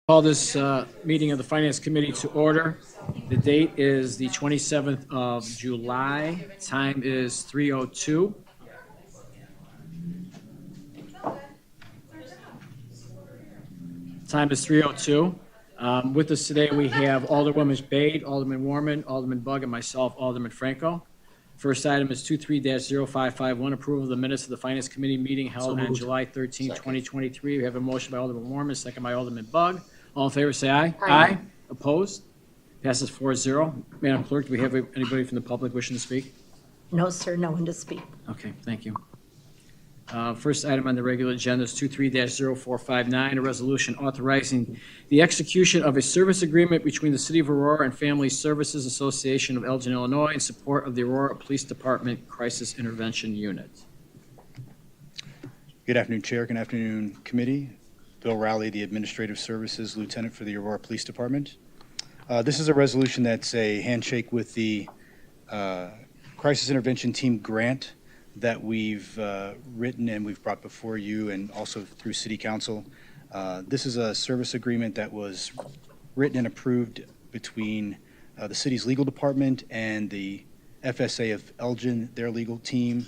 Call this meeting of the Finance Committee to order. The date is the 27th of July. Time is 3:02. Time is 3:02. With us today, we have Alderwoman Spade, Alderman Warman, Alderman Bug, and myself, Alderman Franco. First item is 23-0551, approval of the minutes of the Finance Committee meeting held on July 13, 2023. We have a motion by Alderman Warman, second by Alderman Bug. All in favor, say aye. Aye. Opposed? Passes 4-0. Madam Clerk, do we have anybody from the public wishing to speak? No, sir, no one to speak. Okay, thank you. First item on the regular agenda is 23-0459, a resolution authorizing the execution of a service agreement between the City of Aurora and Family Services Association of Elgin, Illinois, in support of the Aurora Police Department Crisis Intervention Unit. Good afternoon, Chair. Good afternoon, Committee. Bill Rowley, the Administrative Services Lieutenant for the Aurora Police Department. This is a resolution that's a handshake with the Crisis Intervention Team grant that we've written and we've brought before you and also through City Council. This is a service agreement that was written and approved between the city's legal department and the FSA of Elgin, their legal team.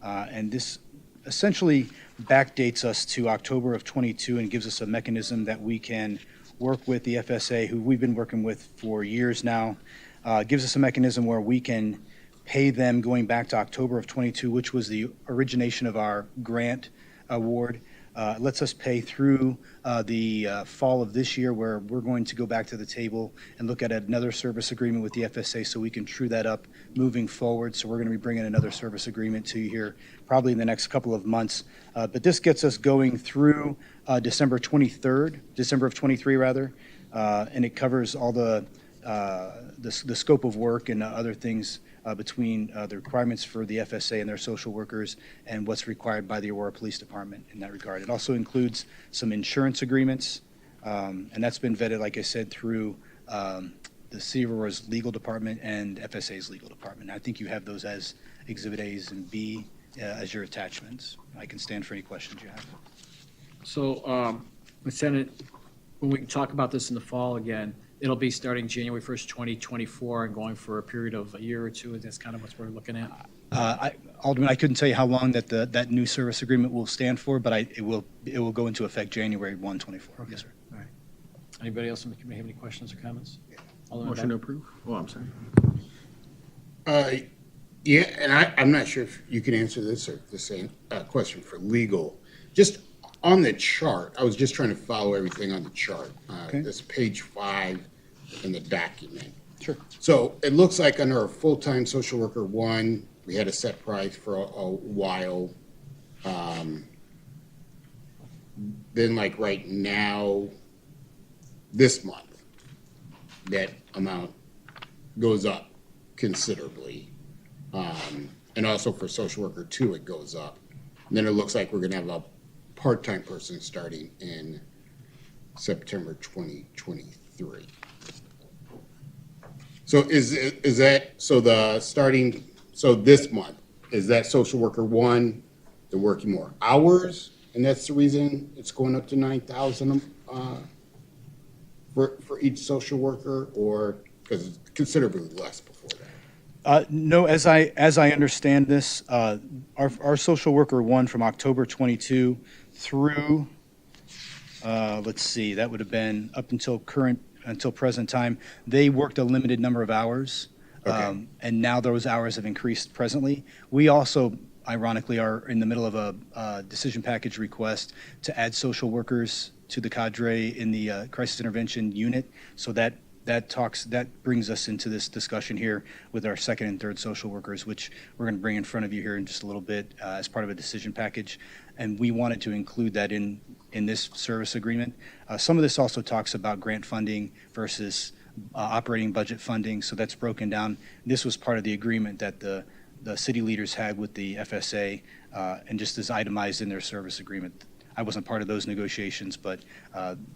And this essentially backdates us to October of 22 and gives us a mechanism that we can work with the FSA, who we've been working with for years now. Gives us a mechanism where we can pay them going back to October of 22, which was the origination of our grant award. Lets us pay through the fall of this year, where we're going to go back to the table and look at another service agreement with the FSA so we can true that up moving forward. So we're going to be bringing another service agreement to you here probably in the next couple of months. But this gets us going through December of 23 rather, and it covers all the scope of work and other things between the requirements for the FSA and their social workers and what's required by the Aurora Police Department in that regard. It also includes some insurance agreements, and that's been vetted, like I said, through the City of Aurora's legal department and FSA's legal department. I think you have those as Exhibit A's and B as your attachments. I can stand for any questions you have. So, Lieutenant, when we talk about this in the fall again, it'll be starting January 1st, 2024 and going for a period of a year or two. That's kind of what we're looking at. Alderman, I couldn't tell you how long that new service agreement will stand for, but it will go into effect January 1, 24. Okay. Yes, sir. All right. Anybody else in the committee have any questions or comments? Motion to approve? Oh, I'm sorry. Yeah, and I'm not sure if you can answer this or the same question for legal. Just on the chart, I was just trying to follow everything on the chart. Okay. This page 5 in the document. Sure. So it looks like under a full-time social worker 1, we had a set price for a while. Then like right now, this month, that amount goes up considerably. And also for social worker 2, it goes up. And then it looks like we're gonna have a part-time person starting in September 2023. So is that, so this month, is that social worker 1, they're working more hours, and that's the reason it's going up to 9,000 for each social worker, or because it's considerably less before that? No, as I understand this, our social worker 1 from October 22 through, let's see, that would have been up until present time. They worked a limited number of hours, Okay. and now those hours have increased presently. We also, ironically, are in the middle of a decision package request to add social workers to the cadre in the crisis intervention unit, so that brings us into this discussion here with our second and third social workers, which we're going to bring in front of you here in just a little bit as part of a decision package. And we wanted to include that in this service agreement. Some of this also talks about grant funding versus operating budget funding, so that's broken down. This was part of the agreement that the city leaders had with the FSA, and just is itemized in their service agreement. I wasn't part of those negotiations, but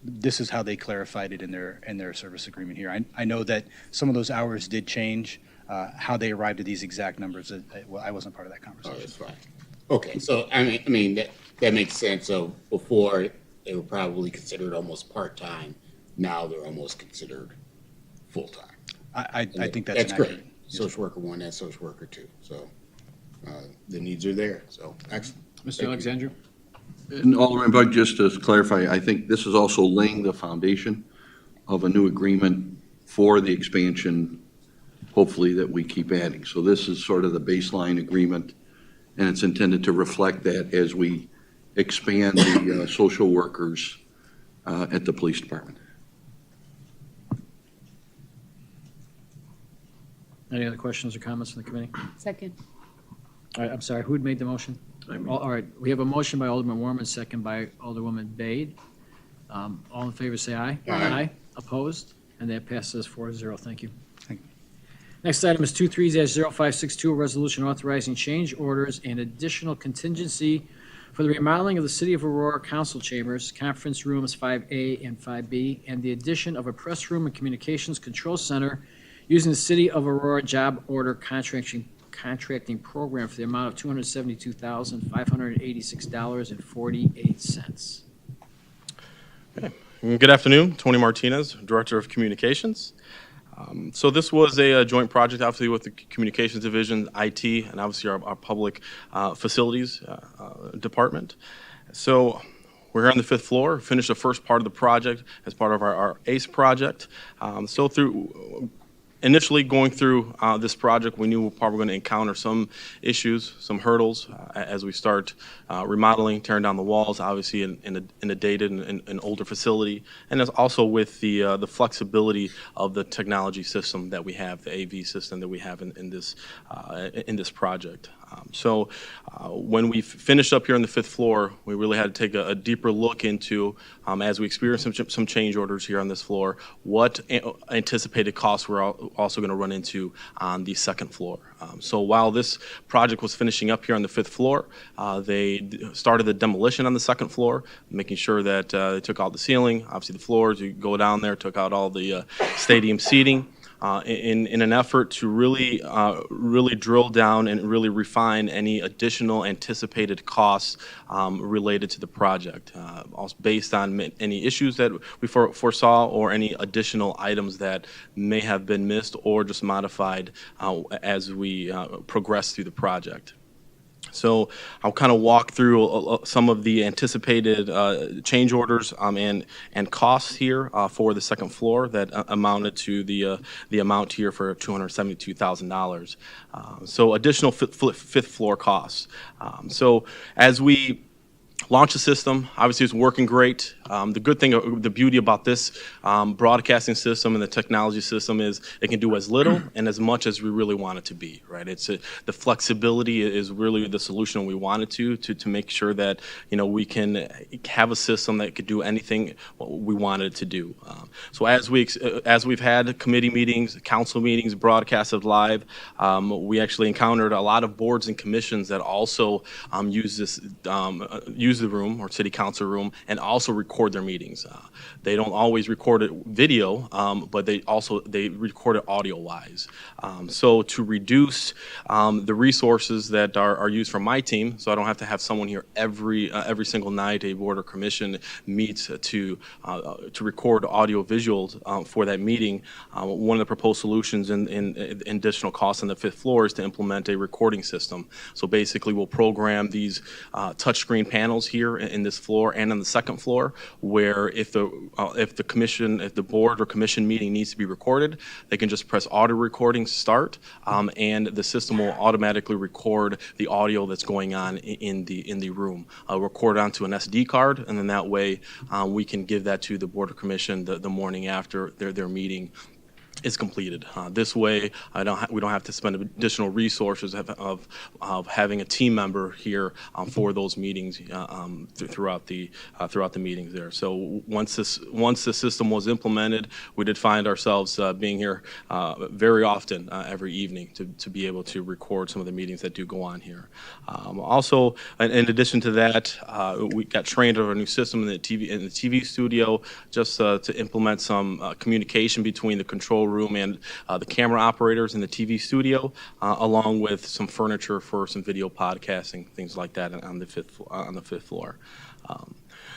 this is how they clarified it in their service agreement here. I know that some of those hours did change. How they arrived at these exact numbers, I wasn't part of that Oh, conversation. that's fine. Okay, so I mean that makes sense. So before, they were probably considered almost part-time. now they're almost considered full-time. I think that's That's an great. accurate. Social worker 1 and social worker 2. So the needs are there. So excellent. Mr. Alexandru? And Alderman Bug, just to clarify, I think this is also laying the foundation of a new agreement for the expansion, hopefully, that we keep adding. So this is sort of the baseline agreement, and it's intended to reflect that as we expand the social workers at the police department. Any other questions or comments from the committee? Second. All right, I'm sorry, who had made the motion? All right, we have a motion by Alderman Warman, second by Alderwoman Bade. All in favor, say aye. Aye. Opposed? And that passes 4-0. Thank you. Thank you. Next item is 23-0562, a resolution authorizing change orders and additional contingency for the remodeling of the City of Aurora Council Chambers, Conference Rooms 5A and 5B, and the addition of a press room and communications control center using the City of Aurora Job Order Contracting Program for the amount of $272,586.48. Good afternoon, Tony Martinez, Director of Communications. So this was a joint project, obviously, with the Communications Division, IT, and obviously our Public Facilities Department. So we're here on the 5th floor, finished the first part of the project as part of our ACE project. So initially going through this project, we knew we were probably going to encounter some issues, some hurdles as we start remodeling, tearing down the walls, obviously in a dated and older facility, and also with the flexibility of the technology system that we have, the AV system that we have in this project. So when we finished up here on the 5th floor, we really had to take a deeper look into, as we experienced some change orders here on this floor, what anticipated costs we're also going to run into on the 2nd floor. So while this project was finishing up here on the 5th floor, they started the demolition on the 2nd floor, making sure that they took out the ceiling, obviously the floors. You go down there, took out all the stadium seating. In an effort to really drill down and really refine any additional anticipated costs related to the project, also based on any issues that we foresaw or any additional items that may have been missed or just modified as we progress through the project. So I'll kind of walk through some of the anticipated change orders and costs here for the 2nd floor that amounted to the amount here for $272,000. So additional 5th floor costs. So as we launched the system, obviously it's working great. The good thing, the beauty about this broadcasting system and the technology system is it can do as little and as much as we really want it to be, right? The flexibility is really the solution we wanted to make sure that, we can have a system that could do anything we wanted it to do. So as we've had committee meetings, council meetings, broadcasted live, we actually encountered a lot of boards and commissions that also use the room or city council room and also record their meetings. They don't always record it video, but they record it audio wise. So to reduce the resources that are used from my team, so I don't have to have someone here every single night a board or commission meets to record audio visuals for that meeting. One of the proposed solutions in additional costs on the 5th floor is to implement a recording system. So basically we'll program these touchscreen panels here in this floor and on the 2nd floor, where if the board or commission meeting needs to be recorded, they can just press audio recording start, and the system will automatically record the audio that's going on in the room. Record onto an SD card, and then that way we can give that to the board or commission the morning after their meeting is completed. This way, we don't have to spend additional resources of having a team member here for those meetings throughout the meetings there. So once the system was implemented, we did find ourselves being here very often every evening to be able to record some of the meetings that do go on here. Also, in addition to that, we got trained on a new system in the TV studio just to implement some communication between the control room and the camera operators in the TV studio, along with some furniture for some video podcasting, things like that on the fifth floor.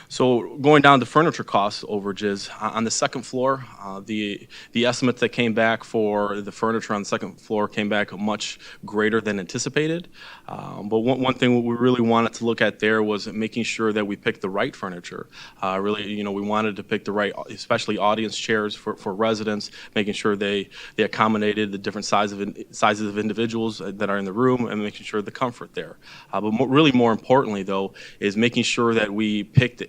So going down to furniture costs overages, on the second floor, the estimates that came back for the furniture on the second floor came back much greater than anticipated. But one thing we really wanted to look at there was making sure that we picked the right furniture. Really, we wanted to pick the right, especially audience chairs for residents, making sure they accommodated the different sizes of individuals that are in the room and making sure the comfort there. But really more importantly, though, is making sure that we picked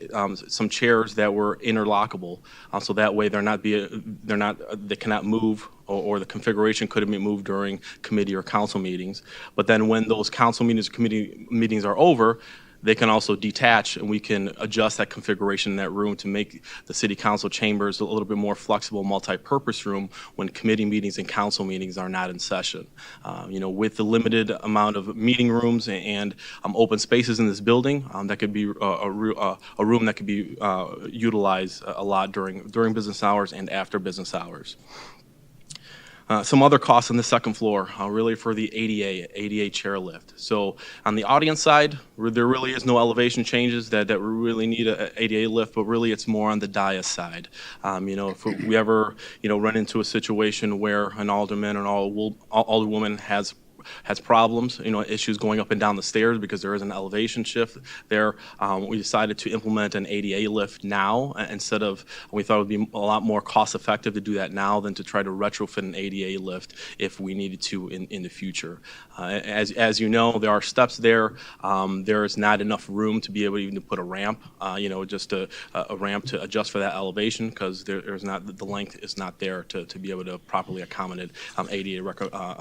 some chairs that were interlockable, so that way they cannot move, or the configuration couldn't be moved during committee or council meetings. But then when those council meetings, committee meetings are over, they can also detach, and we can adjust that configuration in that room to make the city council chambers a little bit more flexible, multi-purpose room when committee meetings and council meetings are not in session. With the limited amount of meeting rooms and open spaces in this building, that could be a room that could be utilized a lot during business hours and after business hours. Some other costs on the second floor, really for the ADA chair lift. So on the audience side, there really is no elevation changes that we really need an ADA lift, but really it's more on the dais side. If we ever, run into a situation where an alderman or an alderwoman has problems, issues going up and down the stairs because there is an elevation shift there. We decided to implement an ADA lift now instead of, we thought it would be a lot more cost effective to do that now than to try to retrofit an ADA lift if we needed to in the future. As you know, there are steps there. There is not enough room to be able even to put a ramp, just a ramp to adjust for that elevation, because there's not, the length is not there to be able to properly accommodate ADA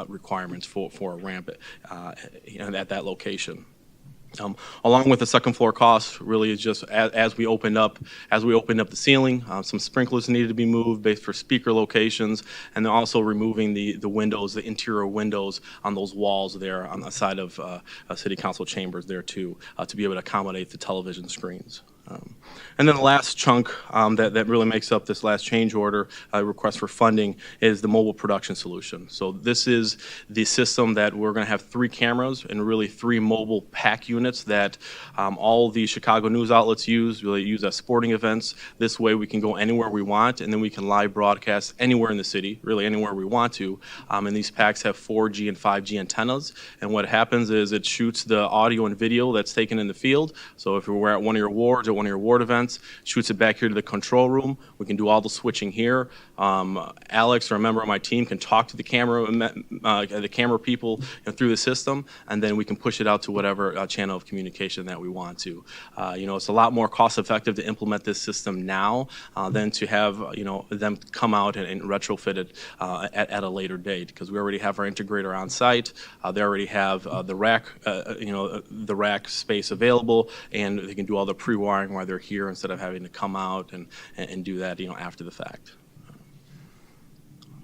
requirements for a ramp at that location. Along with the second floor costs, really is just as we opened up the ceiling, some sprinklers needed to be moved based for speaker locations, and then also removing the windows, the interior windows on those walls there on the side of city council chambers there too, to be able to accommodate the television screens. And then the last chunk that really makes up this last change order request for funding is the mobile production solution. So this is the system that we're going to have 3 cameras and really 3 mobile pack units that all the Chicago news outlets really use at sporting events. This way we can go anywhere we want, and then we can live broadcast anywhere in the city, really anywhere we want to. And these packs have 4G and 5G antennas. And what happens is it shoots the audio and video that's taken in the field. So if we're at one of your wards or one of your ward events, shoots it back here to the control room. We can do all the switching here. Alex or a member of my team can talk to the camera people through the system, and then we can push it out to whatever channel of communication that we want to. It's a lot more cost effective to implement this system now than to have them come out and retrofit it at a later date, because we already have our integrator on site. They already have the rack space available, and they can do all the pre-wiring while they're here instead of having to come out and do that after the fact.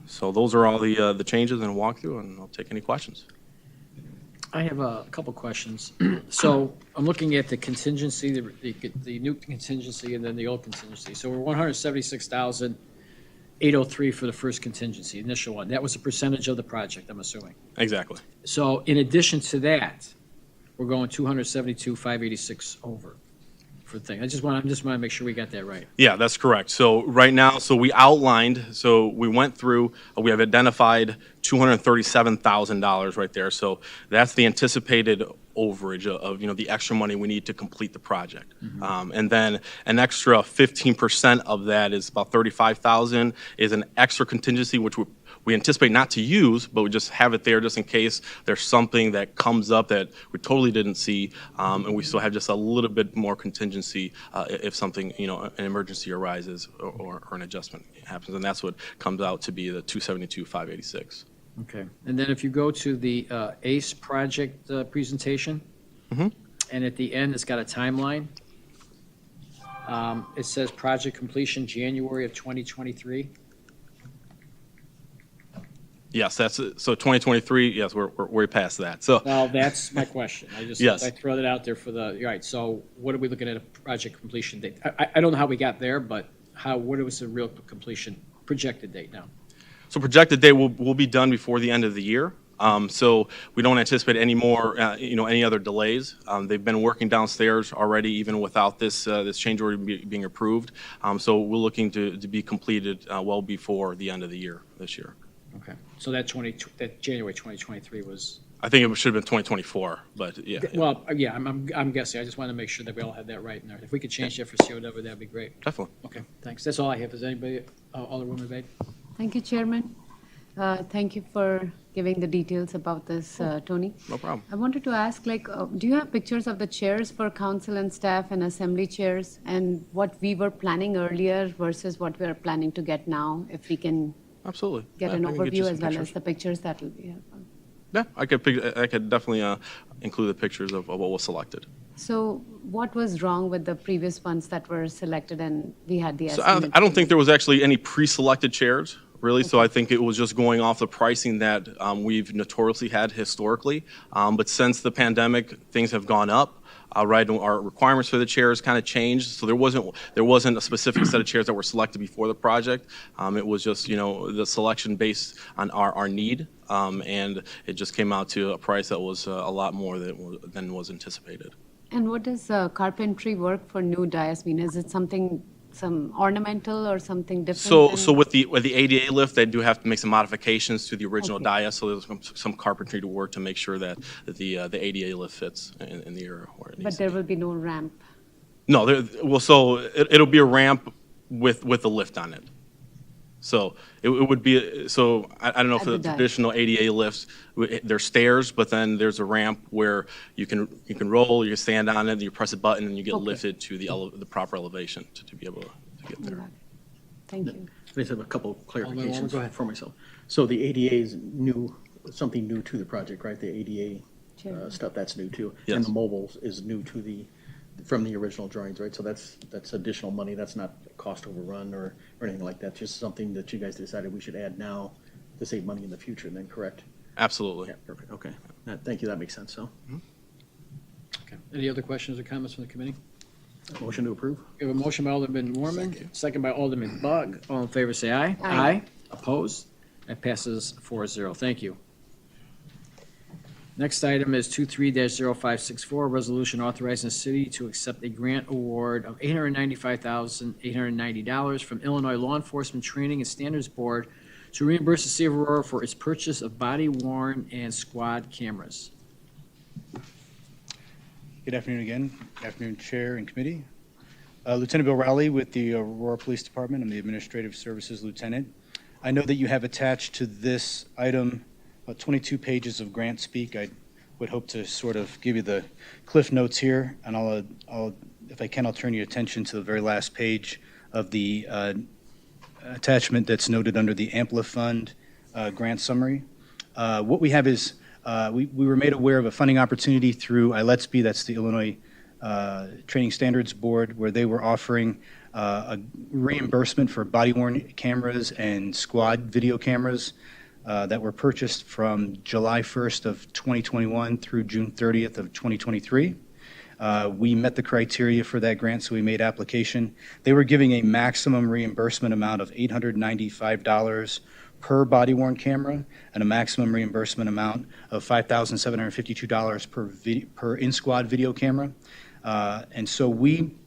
So those are all the changes and walkthrough, and I'll take any questions. I have a couple questions. So I'm looking at the contingency, the new contingency, and then the old contingency. So we're 176,803 for the first contingency, initial one. That was a percentage of the project, I'm assuming. Exactly. So in addition to that, we're going 272,586 over for the thing. I just want to make sure we got that right. Yeah, that's correct. So right now, we outlined, we went through, we have identified $237,000 right there. So that's the anticipated overage of the extra money we need to complete the project. Mm-hmm. And then an extra 15% of that is about $35,000 is an extra contingency, which we anticipate not to use, but we just have it there just in case there's something that comes up that we totally didn't see, and we still have just a little bit more contingency if something, an emergency arises or an adjustment happens, and that's what comes out to be the 272,586. Okay. And then if you go to the ACE project presentation, Mm-hmm. and at the end, it's got a timeline. It says project completion January of 2023. Yes, so 2023. Yes, we're way past that. So Well, that's my question. Yes. I throw that out there for all right. So what are we looking at a project completion date? I don't know how we got there, but what was the real completion projected date now? projected date will be done before the end of the year. So we don't anticipate any more, any other delays. They've been working downstairs already, even without this change order being approved. So we're looking to be completed well before the end of the year, this year. Okay. So that January 2023 was, I think it should have been 2024, but yeah. well, yeah, I'm guessing. I just wanted to make sure that we all had that right in there. If we could change that for COW, that'd be great. Definitely. Okay, thanks. That's all I have. Is anybody, Alderwoman Bade? Thank you, Chairman. Thank you for giving the details about this, Tony. No problem. I wanted to ask, do you have pictures of the chairs for council and staff and assembly chairs, and what we were planning earlier versus what we are planning to get now? If we can Absolutely. get Yeah, an I can get you overview some as well pictures. as the pictures, that will be helpful. Yeah, I could definitely include the pictures of what was selected. So what was wrong with the previous ones that were selected and we had the So estimate? I don't think there was actually any pre-selected chairs, really. So I think it was just going off the pricing that we've notoriously had historically. But since the pandemic, things have gone up. Right, and our requirements for the chairs kind of changed. So there wasn't a specific set of chairs that were selected before the project. It was just the selection based on our need, and it just came out to a price that was a lot more than was anticipated. And what does carpentry work for new dais mean? Is it some ornamental or something different? So with the ADA lift, they do have to make some modifications to the original Okay. dais. So there's some carpentry to work to make sure that the ADA lift fits in the area where it needs But to there be. will be no ramp. No, so it'll be a ramp with a lift on it. So it would be, so I don't know if At the the dais. traditional ADA lifts, there's stairs, but then there's a ramp where you can roll, you can stand on it, you press a button, and you get Okay. lifted to the proper elevation to be able to get there. Thank you. I just have a couple Alderman, clarifications go ahead. for myself. So the ADA is new, something new to the project, right? The ADA Sure. stuff, that's new too. Yes. And the mobiles is new from the original drawings, right? So that's additional money. That's not a cost overrun or anything like that. Just something that you guys decided we should add now to save money in the future, then, correct? Absolutely. Yeah, perfect, okay. Thank you, that makes sense, so. Okay. Any other questions or comments from the committee? Motion to approve? We have a motion by Alderman Warman, second by Alderman Bug. All in favor, say aye. Aye. Opposed? That passes 4-0. Thank you. Next item is 23-0564, resolution authorizing the city to accept a grant award of $895,890 from Illinois Law Enforcement Training and Standards Board to reimburse the city of Aurora for its purchase of body-worn and squad cameras. Good afternoon again. Good afternoon, Chair and Committee. Lieutenant Bill Rowley with the Aurora Police Department. I'm the Administrative Services Lieutenant. I know that you have attached to this item about 22 pages of grant speak. I would hope to sort of give you the cliff notes here, and I'll if I can, I'll turn your attention to the very last page of the attachment that's noted under the AMPLA Fund grant summary. What we have is we were made aware of a funding opportunity through ILETSB, that's the Illinois Training Standards Board, where they were offering a reimbursement for body-worn cameras and squad video cameras that were purchased from July 1st of 2021 through June 30th of 2023. We met the criteria for that grant, so we made application. They were giving a maximum reimbursement amount of $895 per body-worn camera and a maximum reimbursement amount of $5,752 per in-squad video camera. And so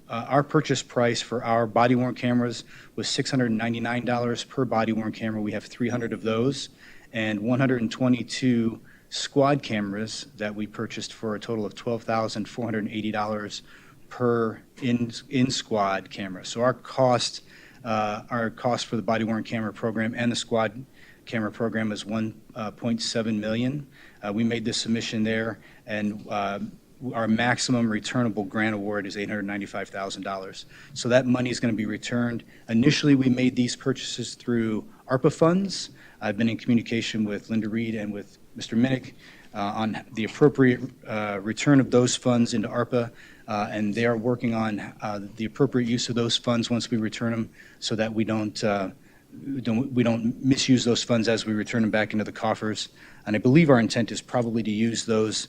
our purchase price for our body-worn cameras was $699 per body-worn camera. We have 300 of those, and 122 squad cameras that we purchased for a total of $12,480 per in-squad camera. So our cost for the body-worn camera program and the squad camera program is $1.7 million. We made this submission there, and our maximum returnable grant award is $895,000. So that money is going to be returned. Initially, we made these purchases through ARPA funds. I've been in communication with Linda Reed and with Mr. Minnick on the appropriate return of those funds into ARPA, and they are working on the appropriate use of those funds once we return them, so that we don't misuse those funds as we return them back into the coffers. And I believe our intent is probably to use those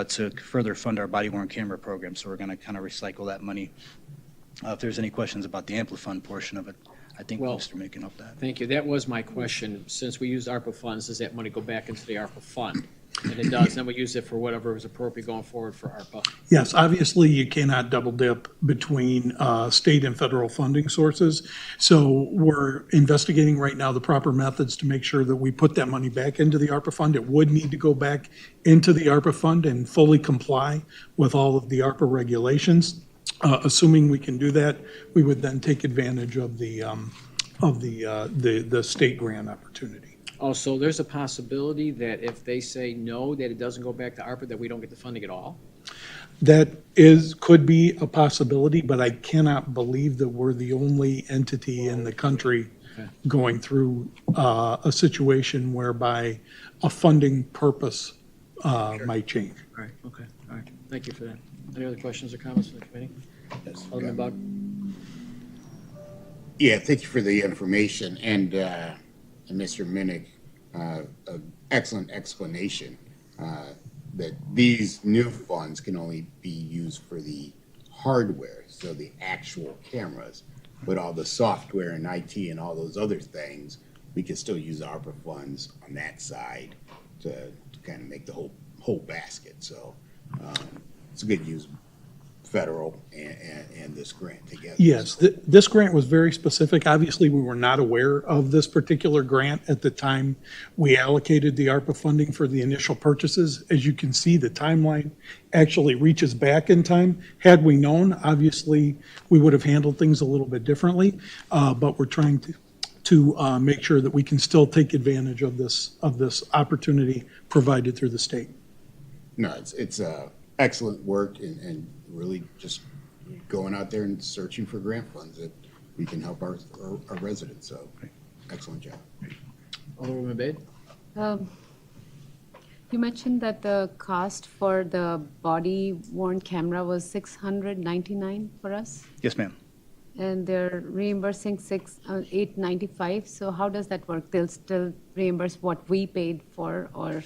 to further fund our body-worn camera program. So we're going to kind of recycle that money. If there's any questions about the AMPLA Fund portion of it, I think Well- most are making up that. Thank you. That was my question. Since we used ARPA funds, does that money go back into the ARPA fund? And it does, then we use it for whatever is appropriate going forward for ARPA. Yes, obviously, you cannot double dip between state and federal funding sources. So we're investigating right now the proper methods to make sure that we put that money back into the ARPA fund. It would need to go back into the ARPA fund and fully comply with all of the ARPA regulations. Assuming we can do that, we would then take advantage of the state grant opportunity. Also, there's a possibility that if they say no, that it doesn't go back to ARPA, that we don't get the funding at all? That could be a possibility, but I cannot believe that we're the only entity in the country Okay. going through a situation whereby a funding purpose might change. All right, okay, all right. Thank you for that. Any other questions or comments from the committee? Alderman Bug? Yeah, thank you for the information, and Mr. Minnick, excellent explanation, that these new funds can only be used for the hardware, so the actual cameras, but all the software and IT and all those other things, we can still use ARPA funds on that side to kind of make the whole basket, so it's a good use, federal and this grant together. Yes, this grant was very specific. Obviously, we were not aware of this particular grant at the time we allocated the ARPA funding for the initial purchases. As you can see, the timeline actually reaches back in time. Had we known, obviously, we would have handled things a little bit differently, but we're trying to make sure that we can still take advantage of this opportunity provided through the state. No, it's excellent work and really just going out there and searching for grant funds that we can help our residents, so excellent job. Alderwoman Bade? You mentioned that the cost for the body worn camera was $699 for us, Yes, ma'am. and they're reimbursing $895. So how does that work? They'll still reimburse what we paid for, or?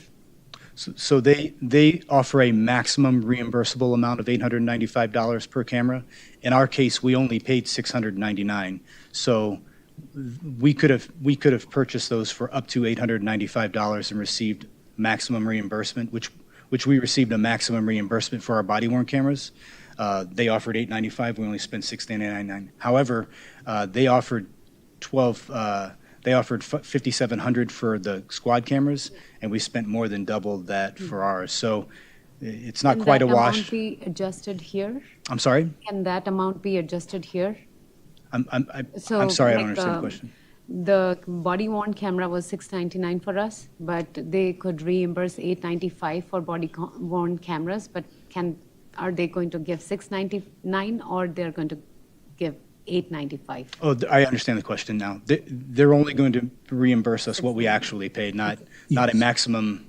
So they offer a maximum reimbursable amount of $895 per camera. In our case, we only paid $699. So we could have purchased those for up to $895 and received maximum reimbursement, which we received a maximum reimbursement for our body worn cameras. They offered $895. We only spent $699. However, they offered $5,700 for the squad cameras, and we spent more than double that for ours. So it's not Can quite a that wash. amount be adjusted here? I'm sorry? Can that amount be adjusted here? I'm So, sorry, I don't like, understand the question. The body worn camera was $699 for us, but they could reimburse $895 for body worn cameras. But are they going to give $699 or they're going to give $895? Oh, I understand the question now. They're only going to reimburse us what we actually paid, not a maximum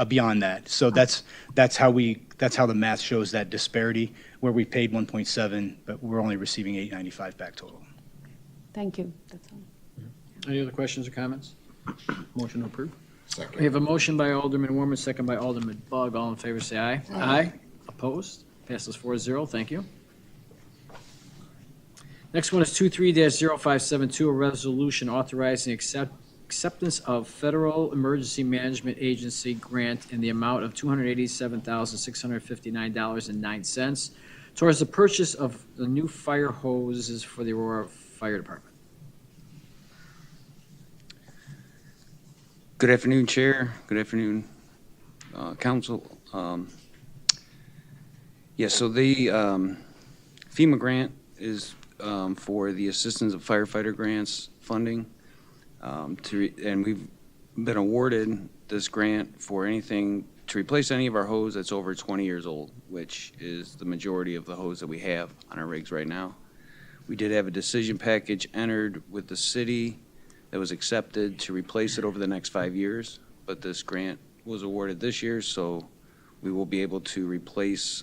beyond that. So that's how the math shows that disparity, where we paid 1.7, but we're only receiving 895 back total. Thank you. That's all. Any other questions or comments? Motion approved. We Second. have a motion by Alderman Warman, second by Alderman Bug. All in favor, say aye. Aye. Opposed? Passes 4-0. Thank you. Next one is 23-0572, a resolution authorizing acceptance of Federal Emergency Management Agency grant in the amount of $287,659.09 towards the purchase of the new fire hoses for the Aurora Fire Department. Good afternoon, Chair. Good afternoon, Council. So the FEMA grant is for the Assistance of Firefighter Grants funding. And we've been awarded this grant for anything to replace any of our hose that's over 20 years old, which is the majority of the hose that we have on our rigs right now. We did have a decision package entered with the city that was accepted to replace it over the next 5 years, but this grant was awarded this year, so we will be able to replace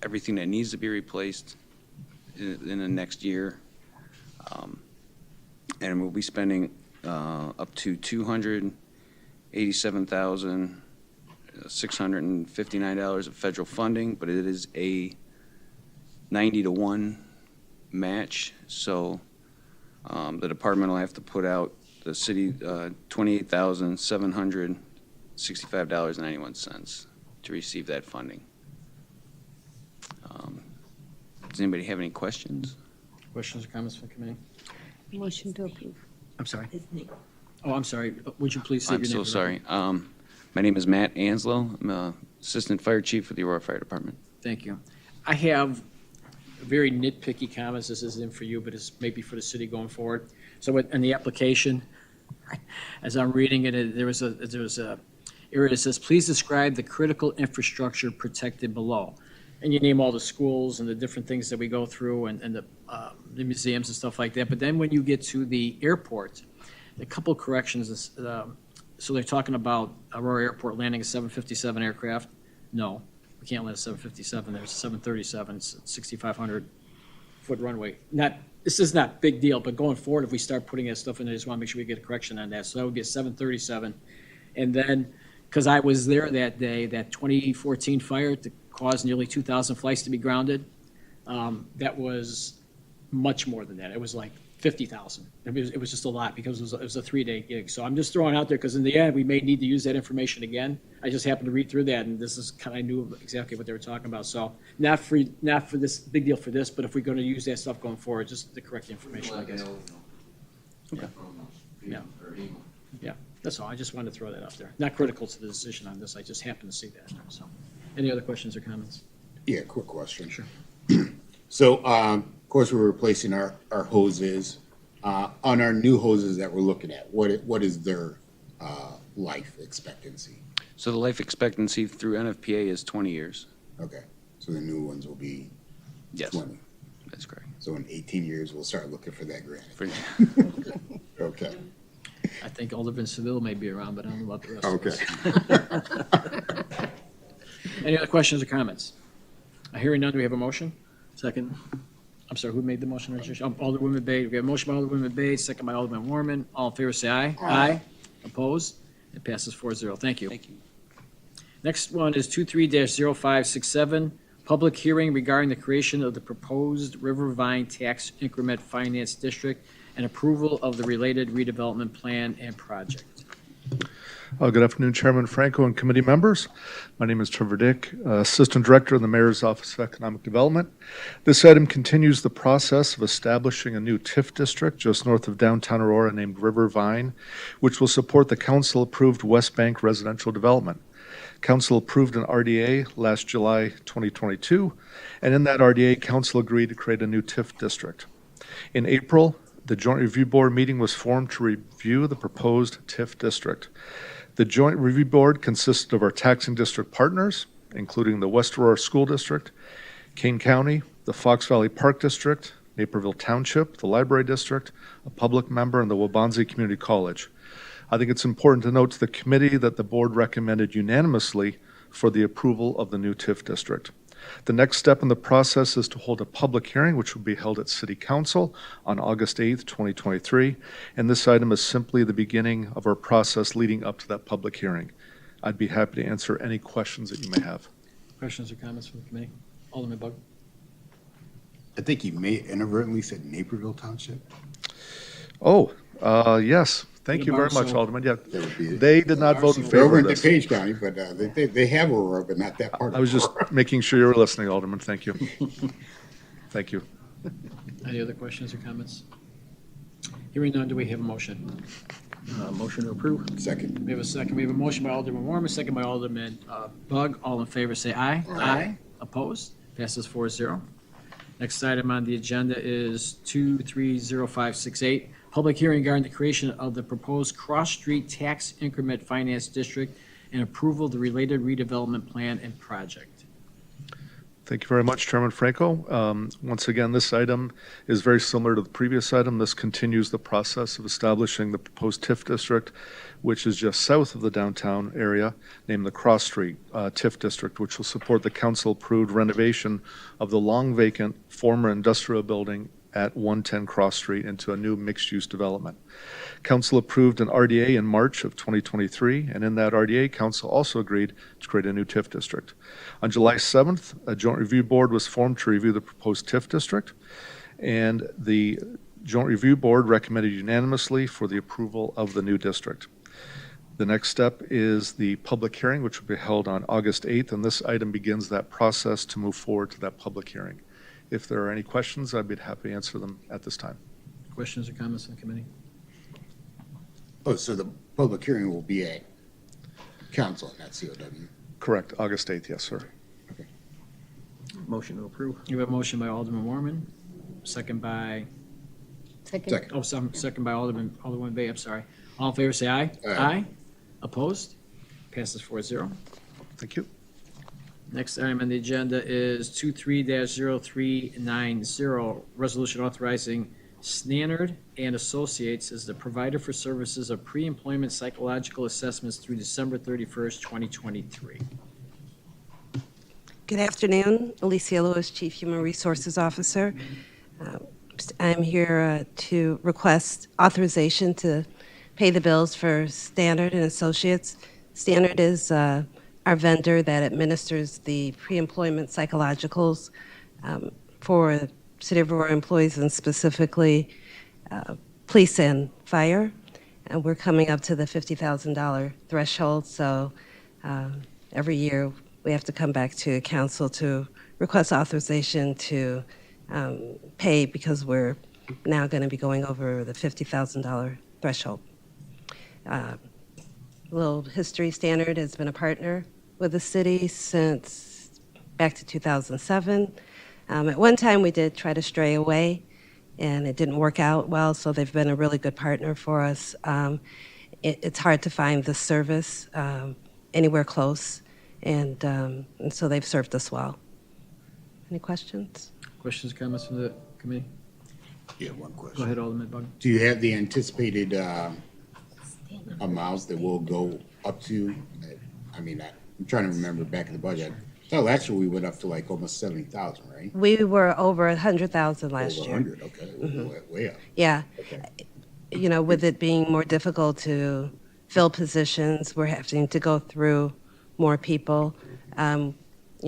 everything that needs to be replaced in the next year. And we'll be spending up to $287,659 of federal funding, but it is a 90-to-1 match, so The department will have to put out the city $28,765.91 to receive that funding. Does anybody have any questions? Questions or comments from the committee? Motion to approve. I'm sorry. Oh, I'm sorry. Would you please state I'm your name? so sorry. My name is Matt Anslow. I'm Assistant Fire Chief for the Aurora Fire Department. Thank you. I have very nitpicky comments. This isn't for you, but it's maybe for the city going forward. So in the application, as I'm reading it, there was a area that says, please describe the critical infrastructure protected below. And you name all the schools and the different things that we go through and the museums and stuff like that. But then when you get to the airport, a couple corrections. So they're talking about Aurora Airport landing a 757 aircraft. No, we can't land a 757. There's a 737. It's a 6,500-foot runway. This is not a big deal, but going forward, if we start putting that stuff in, I just want to make sure we get a correction on that. So that would be a 737. And then, because I was there that day, that 2014 fire that caused nearly 2,000 flights to be grounded, that was much more than that. It was like 50,000. It was just a lot because it was a 3-day gig. So I'm just throwing out there because in the end, we may need to use that information again. I just happened to read through that, and this is kind of, I knew exactly what they were talking about. So not for this, big deal for this, but if we're going to use that stuff going forward, just the correct information, I guess. Okay. Yeah. Yeah, that's all. I just wanted to throw that out there. Not critical to the decision on this. I just happened to see that. So, any other questions or comments? Yeah, quick question. Sure. So, of course, we're replacing our hoses. On our new hoses that we're looking at, what is their life expectancy? So the life expectancy through NFPA is 20 years. Okay, so the new ones will be Yes, 20. that's correct. So in 18 years, we'll start looking for that grant. For- Okay. I think Alderman Seville may be around, but I don't know about the rest of Okay. us. Any other questions or comments? I hear none. Do we have a motion? Second. I'm sorry, who made the motion? Alderwoman Bay. We have a motion by Alderwoman Bay, second by Alderman Warman. All in favor, say aye. Aye. Opposed? It passes 4-0. Thank you. Thank you. Next one is 23-0567, public hearing regarding the creation of the proposed Rivervine Tax Increment Finance District and approval of the related redevelopment plan and project. Good afternoon, Chairman Franco and committee members. My name is Trevor Dick, Assistant Director in the Mayor's Office of Economic Development. This item continues the process of establishing a new TIF district just north of downtown Aurora named Rivervine, which will support the council-approved West Bank residential development. Council approved an RDA last July 2022, and in that RDA, Council agreed to create a new TIF district. In April, the Joint Review Board meeting was formed to review the proposed TIF district. The Joint Review Board consisted of our taxing district partners, including the West Aurora School District, Kane County, the Fox Valley Park District, Naperville Township, the Library District, a public member, and the Wabanzi Community College. I think it's important to note to the committee that the board recommended unanimously for the approval of the new TIF district. The next step in the process is to hold a public hearing, which will be held at City Council on August 8th, 2023, and this item is simply the beginning of our process leading up to that public hearing. I'd be happy to answer any questions that you may have. Questions or comments from the committee? Alderman Bug? I think you may inadvertently said Naperville Township. Oh, yes. Thank you very much, Barstow. Alderman. Yeah, That would be it. they did not vote in They're over favor in of this. DePage County, but they have Aurora, but not that part of I was just Aurora. making sure you were listening, Alderman. Thank you. Thank you. Any other questions or comments? Hearing none, do we have a motion? Motion to approve? Second. We have a second. We have a motion by Alderman Warman, second by Alderman Bug. All in favor, say aye. Aye. Opposed? Passes 4-0. Next item on the agenda is 230568, public hearing regarding the creation of the proposed Cross Street Tax Increment Finance District and approval of the related redevelopment plan and project. Thank you very much, Chairman Franco. Once again, this item is very similar to the previous item. This continues the process of establishing the proposed TIF district, which is just south of the downtown area, named the Cross Street TIF district, which will support the council-approved renovation of the long vacant former industrial building at 110 Cross Street into a new mixed-use development. Council approved an RDA in March of 2023, and in that RDA, Council also agreed to create a new TIF district. On July 7th, a joint review board was formed to review the proposed TIF district, and the Joint Review Board recommended unanimously for the approval of the new district. The next step is the public hearing, which will be held on August 8th, and this item begins that process to move forward to that public hearing. If there are any questions, I'd be happy to answer them at this time. Questions or comments on the committee? Oh, so the public hearing will be at council, not COW? Correct, August 8th, yes, sir. Motion to approve. You have a motion by Alderman Warman, second by, Second. second by Alderman Bay, I'm sorry. All in favor, say aye. Aye. Opposed? Passes 4-0. Thank you. Next item on the agenda is 23-0390, resolution authorizing Stannard and Associates as the provider for services of pre-employment psychological assessments through December 31st, 2023. Good afternoon, Alicia Lewis, Chief Human Resources Officer. I'm here to request authorization to pay the bills for Stannard and Associates. Stannard is our vendor that administers the pre-employment psychologicals for City of Aurora employees, and specifically police and fire. And we're coming up to the $50,000 threshold, so every year we have to come back to council to request authorization to pay, because we're now going to be going over the $50,000 threshold. A little history, Stannard has been a partner with the city since back to 2007. At one time, we did try to stray away, and it didn't work out well, so they've been a really good partner for us. It's hard to find the service anywhere close, and so they've served us well. Any questions? Questions, comments from the committee? Yeah, one question. Go ahead, Alderman Bug. Do you have the anticipated amounts that will go up to? I mean, I'm trying to remember back in the budget. So last year we went up to like almost 70,000, right? We were over 100,000 last Over year. 100, okay. Way up. Yeah. Okay. You know, with it being more difficult to fill positions, we're having to go through more people. You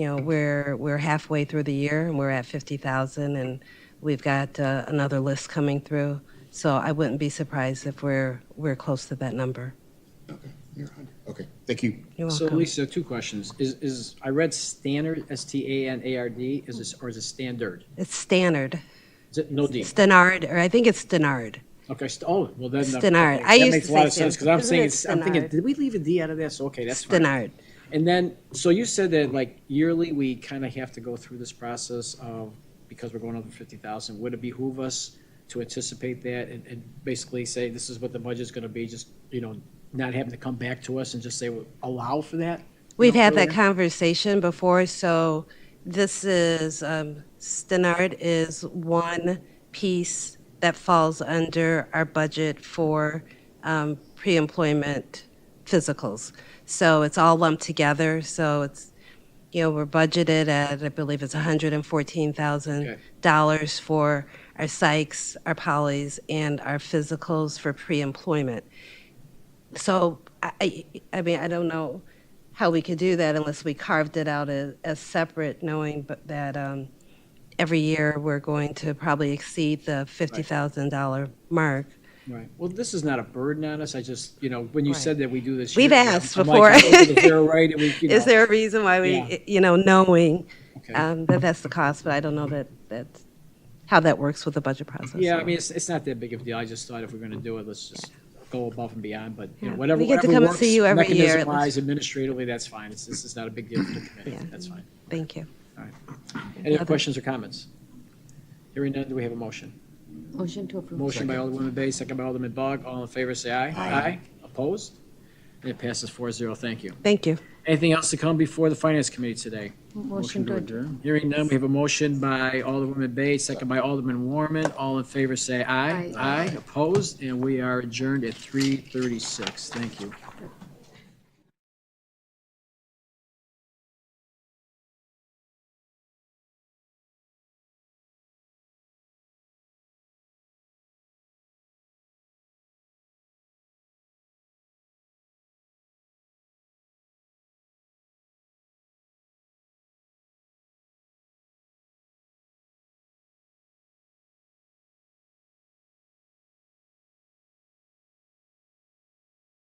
know, we're halfway through the year and we're at 50,000, and we've got another list coming through. So I wouldn't be surprised if we're close to that number. Okay, you're 100. Okay, thank you. You're So welcome. Lisa, two questions. I read Stannard, Stanard, or is it Standard? It's Stannard. Is it no D? Stannard, or I think it's Stannard. Okay, well then. Stannard. Okay, I that used makes to a lot say of sense, because Stan- I'm isn't saying, it I'm thinking, Stannard? did we leave a D out of that? So, okay, that's fine. Stannard. And then, so you said that like yearly, we kind of have to go through this process of, because we're going over 50,000, would it behoove us to anticipate that and basically say, this is what the budget's gonna be, just, not having to come back to us and just say, well, allow for that? We've had that earlier? conversation before, so this is, Stannard is one piece that falls under our budget for pre-employment physicals. So it's all lumped together, so it's, we're budgeted at, I believe it's $114,000 for our psychs, our polys, and our physicals for pre-employment. So, I mean, I don't know how we could do that unless we carved it out as separate, knowing that every year we're going to probably exceed the $50,000 mark. Right. Well, this is not a burden on us. I just, when you Right. said that we do this. We've yearly, asked I'm before. Like, is there a right? And we, Is there a reason why we, knowing Okay. that that's the cost, but I don't know that's how that works with the budget process. Yeah, I mean, it's not that big of a deal. I just thought if we're gonna do it, let's just go above and beyond, but, Yeah. whatever, We get to whatever come works, see you every year. mechanism-wise, administratively, that's fine. This is not a big deal for the committee. Yeah. That's fine. Thank you. Any other Other- questions or comments? Hearing none, do we have a motion? Motion to approve. Motion by Alderwoman Bay, second by Alderman Bug. All in favor, say aye. Aye. Opposed? And it passes 4-0. Thank you. Thank you. Anything else to come before the Finance Committee today? Motion to adjourn. Hearing none, we have a motion by Alderwoman Bay, second by Alderman Warman. All in favor, say aye. Aye. Opposed? And we are adjourned at 3:36. Thank you.